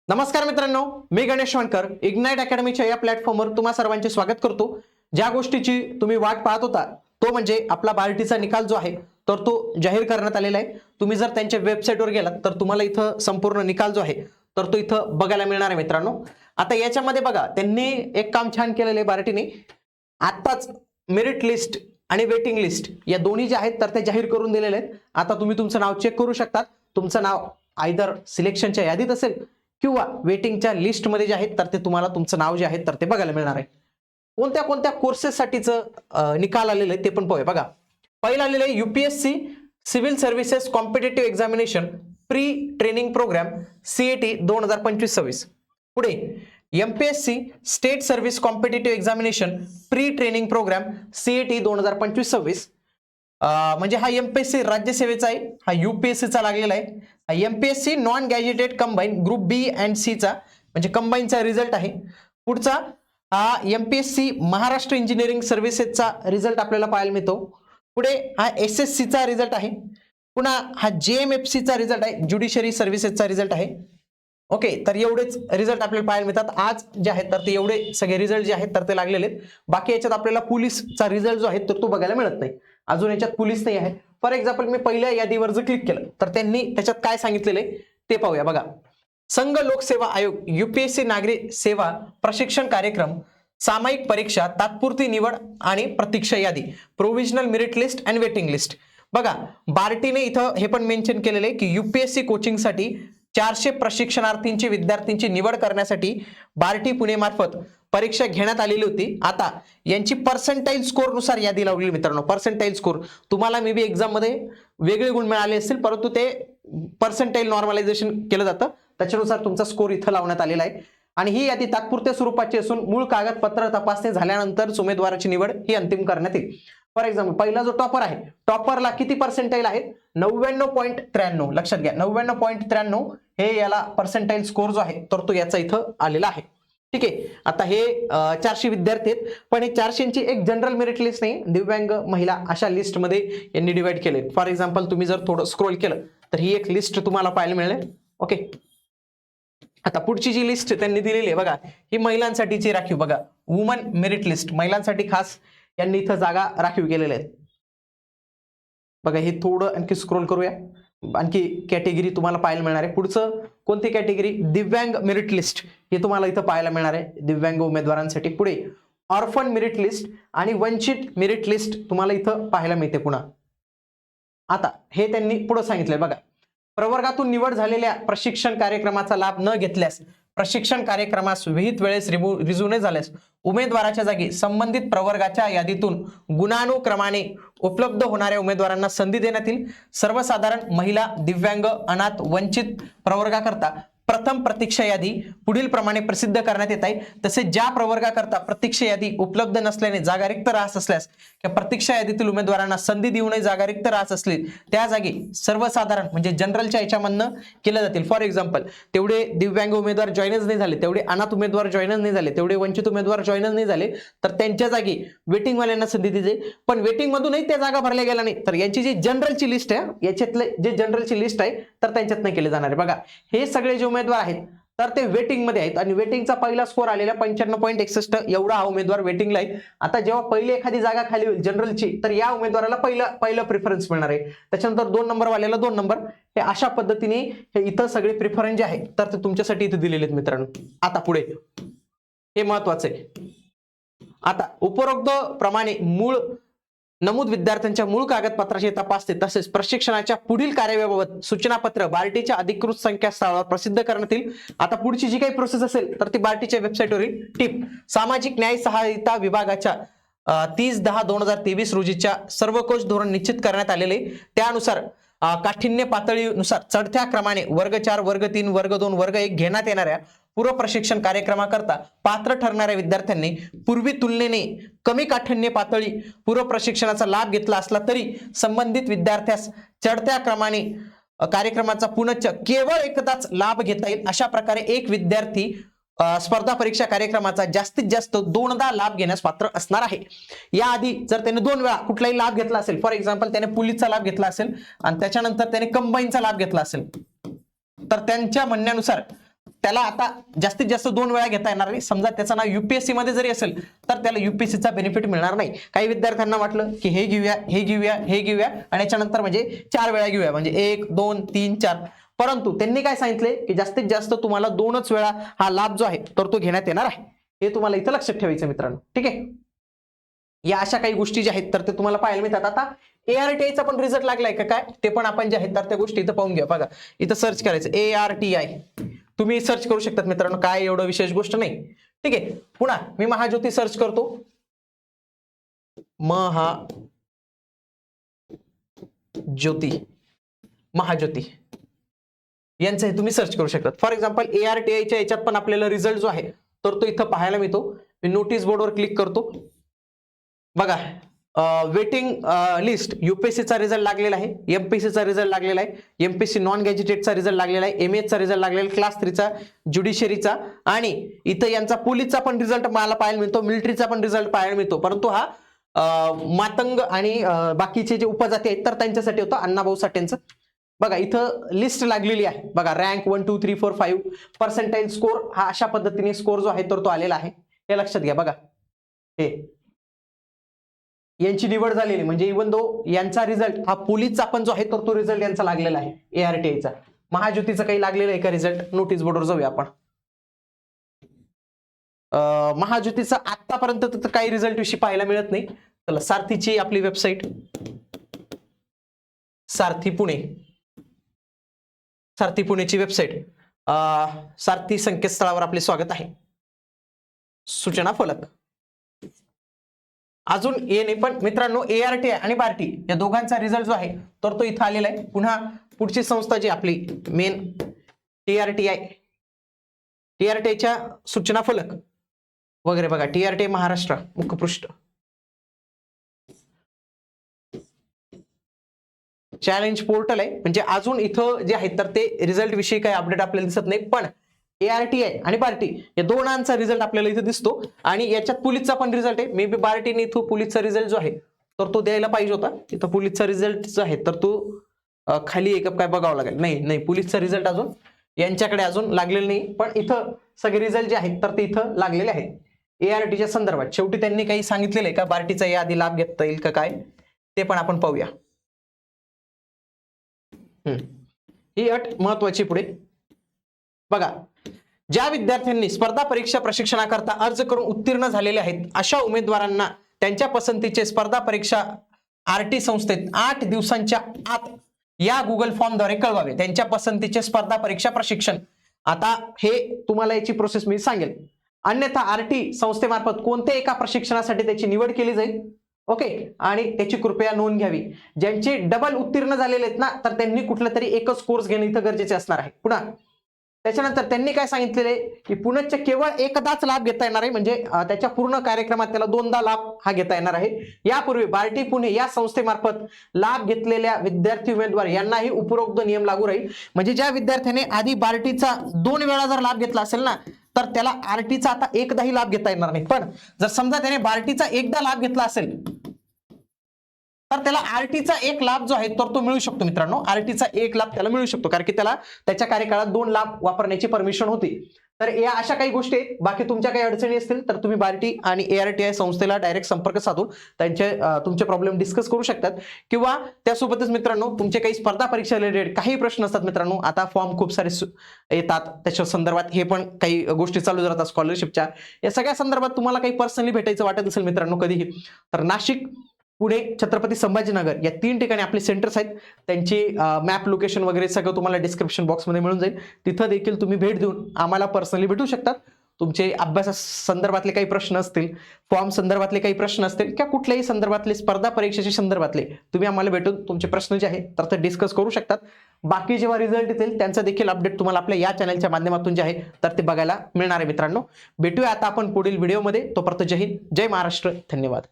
नमस्कार मित्रांनो, मी गणेश वानकर इग्नाइट अकॅडमीच्या या प्लॅटफॉर्मवर तुम्हा सर्वांचे स्वागत करतो। ज्या गोष्टीची तुम्ही वाट पाहत होता तो म्हणजे आपला बार्टीचा निकाल जो आहे तर तो जाहीर करण्यात आलेला आहे। तुम्ही जर त्यांच्या वेबसाईटवर गेलात तर तुम्हाला इथं संपूर्ण निकाल जो आहे तर तो इथं बघायला मिळणार आहे मित्रांनो। आता याच्यामध्ये बघा त्यांनी एक काम छान केलेलं आहे बार्टीने। आताच मेरिट लिस्ट आणि वेटिंग लिस्ट या दोन्ही जे आहेत तर ते जाहीर करून दिलेले आहेत। आता तुम्ही तुमचं नाव चेक करू शकता। तुमचं नाव आयदर सिलेक्शनच्या यादीत असेल किंवा वेटिंगच्या लिस्ट मध्ये जे आहेत तर ते तुम्हाला तुमचं नाव जे आहे तर ते बघायला मिळणार आहे। कोणत्या कोणत्या कोर्सेस साठीचं निकाल आलेले ते पण पाहूया। बघा, पहिला आलेलं आहे UPSC civil services competitive examination pre training programme CAT 2025-26। पुढे MPSC state service competitive examination pre training programme CAT 2025-26। म्हणजे हा एमपीएससी राज्यसेवेचा आहे, हा यूपीएससीचा लागलेला आहे। हा MPSC non gazetted combine group B and C चा म्हणजे कंबाईनचा रिझल्ट आहे। पुढचा हा एमपीएससी महाराष्ट्र इंजिनिअरिंग सर्व्हिसेसचा रिझल्ट आपल्याला पाहायला मिळतो। पुढे हा एसएससी चा रिझल्ट आहे। पुन्हा हा जेएमएफसी चा रिझल्ट आहे, ज्युडिशरी सर्व्हिसेसचा रिझल्ट आहे। ओके, तर एवढेच रिझल्ट आपल्याला पाहायला मिळतात आज जे आहेत तर ते एवढे सगळे रिझल्ट जे आहेत तर ते लागलेले आहेत। बाकी याच्यात आपल्याला पोलीसचा रिझल्ट जो आहे तर तो बघायला मिळत नाही, अजून याच्यात पोलीस नाही आहे। फॉर एक्झाम्पल मी पहिल्या यादीवर जर क्लिक केलं तर त्यांनी त्याच्यात काय सांगितलेलं आहे ते पाहूया। बघा, संघ लोकसेवा आयोग यूपीएससी नागरी सेवा प्रशिक्षण कार्यक्रम सामायिक परीक्षा तात्पुरती निवड आणि प्रतीक्षा यादी provisional merit list and waiting list. बघा, बार्टीने इथं हे पण मेन्शन केलेले आहे की यूपीएससी कोचिंगसाठी 400 प्रशिक्षणार्थींची विद्यार्थ्यांची निवड करण्यासाठी बार्टी पुणे मार्फत परीक्षा घेण्यात आलेली होती। आता यांची पर्सेंटाइल स्कोर नुसार यादी लावली मित्रांनो। पर्सेंटाइल स्कोर तुम्हाला मे बी एक्झाम मध्ये वेगळे गुण मिळाले असतील, परंतु ते पर्सेंटाइल नॉर्मलायझेशन केलं जातं, त्याच्यानुसार तुमचा स्कोर इथं लावण्यात आलेला आहे। आणि ही यादी तात्पुरत्या स्वरूपाची असून मूळ कागदपत्र तपासणी झाल्यानंतर उमेदवाराची निवड ही अंतिम करण्यात येईल। फॉर एक्झाम्पल पहिला जो टॉपर आहे, टॉपरला किती पर्सेंटाइल आहेत? 99.93। लक्षात घ्या, 99.93 हे याला पर्सेंटाइल स्कोर जो आहे तर तो याचा इथं आलेला आहे। ठीक आहे, आता हे 400 विद्यार्थी आहेत, पण हे 400ची एक जनरल मेरिट लिस्ट नाही, दिव्यांग महिला अशा लिस्ट मध्ये यांनी डिवाइड केले। फॉर एक्झाम्पल तुम्ही जर थोडं स्क्रोल केलं तर ही एक लिस्ट तुम्हाला पाहायला मिळेल। ओके, आता पुढची जी लिस्ट त्यांनी दिलेली आहे बघा, ही महिलांसाठीची राखीव। बघा, वुमन मेरिट लिस्ट महिलांसाठी खास यांनी इथं जागा राखीव केलेल्या आहेत। बघा, हे थोडं आणखी स्क्रोल करूया, आणखी कॅटेगरी तुम्हाला पाहायला मिळणार आहे। पुढचं कोणती कॅटेगरी? दिव्यांग मेरिट लिस्ट हे तुम्हाला इथं पाहायला मिळणार आहे दिव्यांग उमेदवारांसाठी। पुढे ऑर्फन मेरिट लिस्ट आणि वंचित मेरिट लिस्ट तुम्हाला इथं पाहायला मिळते पुन्हा। आता हे त्यांनी पुढे सांगितलंय बघा, प्रवर्गातून निवड झालेल्या प्रशिक्षण कार्यक्रमाचा लाभ न घेतल्यास प्रशिक्षण कार्यक्रमास विहित वेळेस रिजू न झाल्यास उमेदवाराच्या जागी संबंधित प्रवर्गाच्या यादीतून गुणानुक्रमाने उपलब्ध होणाऱ्या उमेदवारांना संधी देण्यात येईल। सर्वसाधारण महिला, दिव्यांग, अनाथ, वंचित प्रवर्गाकरता प्रथम प्रतीक्षा यादी पुढील प्रमाणे प्रसिद्ध करण्यात येत आहे। तसेच ज्या प्रवर्गाकरता प्रतीक्षा यादी उपलब्ध नसल्याने जागा रिक्त राहत असल्यास किंवा प्रतीक्षा यादीतील उमेदवारांना संधी देऊनही जागा रिक्त राहत असली त्या जागी सर्वसाधारण म्हणजे जनरलच्या याच्यामधनं केलं जातील। फॉर एक्झाम्पल तेवढे दिव्यांग उमेदवार जॉईनच नाही झाले, तेवढे अनाथ उमेदवार जॉईनच नाही झाले, तेवढे वंचित उमेदवार जॉईनच नाही झाले तर त्यांच्या जागी वेटिंग वाल्यांना संधी दिली। पण वेटिंग मधूनही त्या जागा भरल्या गेल्या नाही तर यांची जी जनरलची लिस्ट आहे याच्यातले जे जनरलची लिस्ट आहे तर त्यांच्यात नाही केले जाणार आहे। बघा, हे सगळे जे उमेदवार आहेत तर ते वेटिंग मध्ये आहेत आणि वेटिंगचा पहिला स्कोर आलेला 95.61 एवढा हा उमेदवार वेटिंगला आहे। आता जेव्हा पहिली एखादी जागा खाली होईल जनरलची तर या उमेदवाराला पहिलं प्रेफरन्स मिळणार आहे, त्याच्यानंतर 2 नंबर वाल्याला 2 नंबर, हे अशा पद्धतीने हे इथं सगळे प्रेफरन्स जे आहे तर ते तुमच्यासाठी इथे दिलेले आहेत मित्रांनो। आता पुढे हे महत्वाचं आहे। आता उपरोक्त प्रमाणे मूळ नमूद विद्यार्थ्यांच्या मूळ कागदपत्राची तपासणी तसेच प्रशिक्षणाच्या पुढील कार्यवाहीबाबत सूचनापत्र बार्टीच्या अधिकृत संकेतस्थळावर प्रसिद्ध करण्यात येईल। आता पुढची जी काही प्रोसेस असेल तर ती बार्टीच्या वेबसाईटवरील टिप सामाजिक न्याय सहायता विभागाच्या 30/10/2023 रोजीच्या सर्वकोश धोरण निश्चित करण्यात आलेले, त्यानुसार काठिण्य पातळीनुसार चढत्या क्रमाने वर्ग 4, वर्ग 3, वर्ग 2, वर्ग 1 घेण्यात येणाऱ्या पूर्व प्रशिक्षण कार्यक्रमाकरता पात्र ठरणाऱ्या विद्यार्थ्यांनी पूर्वी तुलनेने कमी काठिण्य पातळी पूर्व प्रशिक्षणाचा लाभ घेतला असला तरी संबंधित विद्यार्थ्यास चढत्या क्रमाने कार्यक्रमाचा पुनश्च केवळ एकदाच लाभ घेता येईल। अशा प्रकारे एक विद्यार्थी स्पर्धा परीक्षा कार्यक्रमाचा जास्तीत जास्त 2दा लाभ घेण्यास पात्र असणार आहे। याआधी जर त्याने 2 वेळा कुठलाही लाभ घेतला असेल, फॉर एक्झाम्पल त्याने पोलीसचा लाभ घेतला असेल आणि त्याच्यानंतर त्याने कंबाईनचा लाभ घेतला असेल तर त्यांच्या म्हणण्यानुसार त्याला आता जास्तीत जास्त 2 वेळा घेता येणार नाही. समजा त्याचं नाव UPSC मध्ये जरी असेल तर त्याला UPSCचा बेनिफिट मिळणार नाही. काही विद्यार्थ्यांना वाटलं की हे घेऊया, हे घेऊया, हे घेऊया आणि याच्यानंतर म्हणजे 4 वेळा घेऊया, म्हणजे 1 2 3 4. परंतु त्यांनी काय सांगितले की जास्तीत जास्त तुम्हाला 2च वेळा हा लाभ जो आहे तर तो घेण्यात येणार आहे. हे तुम्हाला इथं लक्षात ठेवायचं मित्रांनो. ठीक आहे, या अशा काही गोष्टी ज्या आहेत तर ते तुम्हाला पाहायला मिळतात. आता ARTI पण रिझल्ट लागलाय का काय ते पण आपण जे आहेत तर त्या गोष्टी इथं पाहून घ्या. बघा इथं सर्च करायचं ARTI, तुम्ही सर्च करू शकतात मित्रांनो, काय एवढं विशेष गोष्ट नाही. ठीक आहे, पुन्हा मी महाज्योती सर्च करतो. महाज्योती यांचं हे तुम्ही सर्च करू शकतात. फॉर एक्झाम्पल ARTIच्या याच्यात पण आपल्याला रिझल्ट जो आहे तर तो इथं पाहायला मिळतो. मी नोटीस बोर्डवर क्लिक करतो. बघा वेटिंग लिस्ट, UPSCचा रिझल्ट लागलेला आहे, MPSCचा रिझल्ट लागलेला आहे, MPSC नॉन गॅजेटेडचा रिझल्ट लागलेला आहे, MAचा रिझल्ट लागलेला आहे, क्लास 3चा, ज्युडिशरीचा आणि इथं यांचा पोलीसचा पण रिझल्ट मला पाहायला मिळतो, मिलिटरीचा पण रिझल्ट पाहायला मिळतो. परंतु हा मातंग आणि बाकीचे जे उपजाती आहेत तर त्यांच्यासाठी होतं अण्णाभाऊ साठेंचं. बघा इथं लिस्ट लागलेली आहे. बघा रँक 1 2 3 4 5 पर्सेंटाइल स्कोर, हा अशा पद्धतीने स्कोर जो आहे तर तो आलेला आहे. हे लक्षात घ्या. बघा हे यांची निवड झालेली, म्हणजे इवन दो यांचा रिझल्ट हा पोलीसचा पण जो आहे तर तो रिझल्ट यांचा लागलेला आहे ARTIचा. महाज्योतीचा काही लागलेला आहे का रिझल्ट? नोटीस बोर्डवर जाऊया आपण. महाज्योतीचा आतापर्यंत तर काही रिझल्ट विषयी पाहायला मिळत नाही. चला सारथीची आपली वेबसाईट, सारथी पुणेची वेबसाईट, सारथी संकेतस्थळावर आपले स्वागत आहे. सूचना फलक अजून ये नाही, पण मित्रांनो ARTI आणि बार्टी या दोघांचा रिझल्ट जो आहे तर तो इथं आलेला आहे. पुन्हा पुढची संस्था जी आपली मेन TRTIच्या सूचना फलक वगैरे बघा, TRTI महाराष्ट्र मुखपृष्ठ, चॅलेंज पोर्टल आहे. म्हणजे अजून इथं जे आहेत तर ते रिझल्ट विषयी काही अपडेट आपल्याला दिसत नाही, पण ARTI आणि बार्टी या दोघांचा रिझल्ट आपल्याला इथे दिसतो. आणि याच्यात पोलीसचा पण रिझल्ट आहे. मे बी बार्टीने इथं पोलीसचा रिझल्ट जो आहे तर तो द्यायला पाहिजे होता. इथं पोलीसचा रिझल्ट जो आहे तर तो खाली एक काय बघावं लागेल. नाही, पोलीसचा रिझल्ट अजून यांच्याकडे अजून लागलेला नाही, पण इथं सगळे रिझल्ट जे आहेत तर ते इथं लागलेले आहेत ARTIच्या संदर्भात. शेवटी त्यांनी काही सांगितलेलं आहे का बार्टीचा याआधी लाभ घेता येईल का काय ते पण आपण पाहूया. ही अट महत्वाची. पुढे बघा, ज्या विद्यार्थ्यांनी स्पर्धा परीक्षा प्रशिक्षणाकरता अर्ज करून उत्तीर्ण झालेले आहेत अशा उमेदवारांना त्यांच्या पसंतीचे स्पर्धा परीक्षा RT संस्थेत 8 दिवसांच्या आत या गुगल फॉर्मद्वारे कळवावे. त्यांच्या पसंतीचे स्पर्धा परीक्षा प्रशिक्षण, आता हे तुम्हाला याची प्रोसेस मी सांगेल. अन्यथा RT संस्थेमार्फत कोणत्या एका प्रशिक्षणासाठी त्याची निवड केली जाईल. ओके, आणि त्याची कृपया नोंद घ्यावी. ज्यांचे डबल उत्तीर्ण झालेले आहेत ना तर त्यांनी कुठला तरी एकच कोर्स घेणे इथं गरजेचे असणार आहे. पुन्हा त्याच्यानंतर त्यांनी काय सांगितलेले की पुण्याच्या केवळ एकदाच लाभ घेता येणार आहे, म्हणजे त्याच्या पूर्ण कार्यक्रमात त्याला 2दा लाभ हा घेता येणार आहे. यापूर्वी बार्टी पुणे या संस्थेमार्फत लाभ घेतलेल्या विद्यार्थी उमेदवार यांनाही उपरोक्त नियम लागू राहील. म्हणजे ज्या विद्यार्थ्याने आधी बार्टीचा 2 वेळा जर लाभ घेतला असेल ना तर त्याला RTचा आता एकदाही लाभ घेता येणार नाही. पण जर समजा त्याने बार्टीचा एकदा लाभ घेतला असेल तर त्याला RTचा एक लाभ जो आहे तर तो मिळू शकतो मित्रांनो. RTचा एक लाभ त्याला मिळू शकतो, कारण की त्याला त्याच्या कार्यकाळात 2 लाभ वापरण्याची परमिशन होती. तर या अशा काही गोष्टी आहेत. बाकी तुमच्या काही अडचणी असतील तर तुम्ही बार्टी आणि ARTI संस्थेला डायरेक्ट संपर्क साधून तुमचे प्रॉब्लेम डिस्कस करू शकतात. किंवा त्यासोबतच मित्रांनो तुमचे काही स्पर्धा परीक्षा रिलेटेड काही प्रश्न असतात मित्रांनो, आता फॉर्म खूप सारे येतात त्याच्या संदर्भात हे पण काही गोष्टी चालू राहतात स्कॉलरशिपच्या, या सगळ्या संदर्भात तुम्हाला काही पर्सनली भेटायचं वाटत असेल मित्रांनो कधीही, तर नाशिक, पुणे, छत्रपती संभाजीनगर या 3 ठिकाणी आपले सेंटर्स आहेत. त्यांची मॅप लोकेशन वगैरे सगळं तुम्हाला डिस्क्रिप्शन बॉक्समध्ये मिळून जाईल. तिथं देखील तुम्ही भेट देऊन आम्हाला पर्सनली भेटू शकतात. तुमचे अभ्यासा संदर्भातले काही प्रश्न असतील, फॉर्म संदर्भातले काही प्रश्न असतील किंवा कुठल्याही संदर्भातले स्पर्धा परीक्षेच्या संदर्भातले तुम्ही आम्हाला भेटून तुमचे प्रश्न जे आहेत तर ते डिस्कस करू शकतात. बाकी जेव्हा रिझल्ट येतील त्यांचा देखील अपडेट तुम्हाला आपल्या या चॅनलच्या माध्यमातून जे आहे तर ते बघायला मिळणार आहे मित्रांनो. भेटूया आता आपण पुढील व्हिडिओमध्ये. तोपर्यंत जय हिंद, जय महाराष्ट्र, धन्यवाद.